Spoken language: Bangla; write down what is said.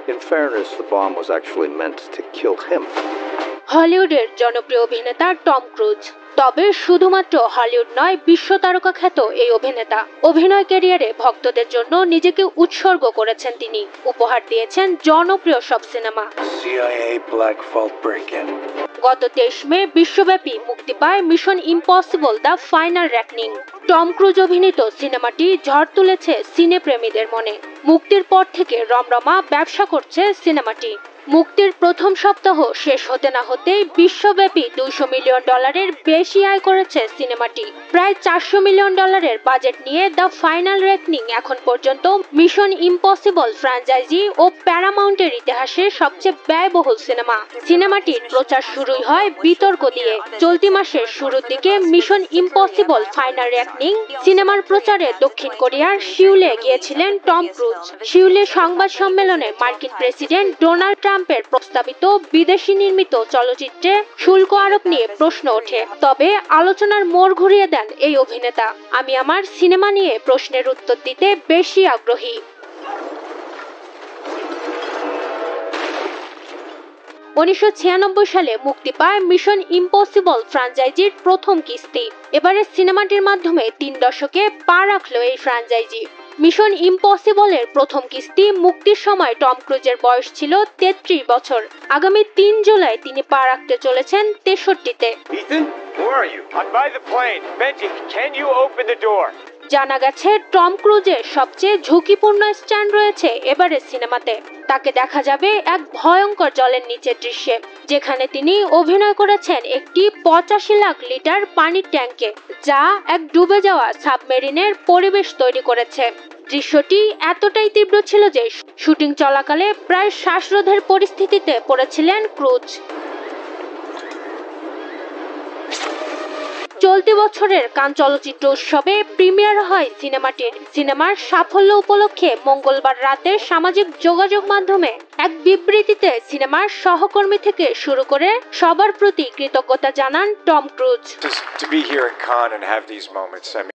In fairness, the bomb was actually meant to kill him. হলিউডের জনপ্রিয় অভিনেতা টম ক্রুজ। তবে শুধুমাত্র হলিউড নয়, বিশ্ব তারকা খ্যাত এই অভিনেতা অভিনয় ক্যারিয়ারে ভক্তদের জন্য নিজেকে উৎসর্গ করেছেন তিনি। উপহার দিয়েছেন জনপ্রিয় সব সিনেমা। গত 23 মে বিশ্বব্যাপী মুক্তি পায় Mission Impossible the final reckoning. Tom Cruise অভিনীত সিনেমাটি ঝড় তুলেছে সিনেপ্রেমীদের মনে। মুক্তির পর থেকে রমরমা ব্যবসা করছে সিনেমাটি। মুক্তির প্রথম সপ্তাহ শেষ হতে না হতেই বিশ্বব্যাপী $200 মিলিয়ন বেশি আয় করেছে সিনেমাটি। প্রায় $400 মিলিয়ন বাজেট নিয়ে দ্য ফাইনাল রেকনিং এখন পর্যন্ত মিশন ইম্পসিবল ফ্র্যাঞ্চাইজি ও প্যারামাউন্টের ইতিহাসে সবচেয়ে ব্যয়বহুল সিনেমা। সিনেমাটির প্রচার শুরুই হয় বিতর্ক দিয়ে। চলতি মাসের শুরুর দিকে মিশন ইম্পসিবল ফাইনাল রেকনিং সিনেমার প্রচারে দক্ষিণ কোরিয়ার সিউলে গিয়েছিলেন টম ক্রুজ। সিউলে সংবাদ সম্মেলনে মার্কিন প্রেসিডেন্ট ডোনাল্ড ট্রাম্পের প্রস্তাবিত বিদেশি নির্মিত চলচ্চিত্রে শুল্ক আরোপ নিয়ে প্রশ্ন ওঠে। তবে আলোচনার মোড় ঘুরিয়ে দেন এই অভিনেতা। আমি আমার সিনেমা নিয়ে প্রশ্নের উত্তর দিতে বেশি আগ্রহী। 1996 সালে মুক্তি পায় মিশন ইম্পসিবল ফ্র্যাঞ্চাইজির প্রথম কিস্তি। এবারে সিনেমাটির মাধ্যমে 3 দশকে পা রাখলো এই ফ্র্যাঞ্চাইজি। মিশন ইম্পসিবলের প্রথম কিস্তি মুক্তির সময় টম ক্রুজের বয়স ছিল 33 বছর। আগামী 3 জুলাই তিনি পা রাখতে চলেছেন 63-তে। জানা গেছে টম ক্রুজের সবচেয়ে ঝুঁকিপূর্ণ স্ট্যান্ড রয়েছে এবারের সিনেমাতে। তাকে দেখা যাবে এক ভয়ঙ্কর জলের নিচের দৃশ্যে, যেখানে তিনি অভিনয় করেছেন একটি 85 লাখ লিটার পানির ট্যাঙ্কে, যা এক ডুবে যাওয়া সাবমেরিনের পরিবেশ তৈরি করেছে। দৃশ্যটি এতটাই তীব্র ছিল যে শুটিং চলাকালে প্রায় শ্বাসরোধের পরিস্থিতিতে পড়েছিলেন ক্রুজ। চলতি বছরের কান চলচ্চিত্র উৎসবে প্রিমিয়ার হয় সিনেমাটির। সিনেমার সাফল্য উপলক্ষে মঙ্গলবার রাতে সামাজিক যোগাযোগ মাধ্যমে এক বিবৃতিতে সিনেমার সহকর্মী থেকে শুরু করে সবার প্রতি কৃতজ্ঞতা জানান টম ক্রুজ।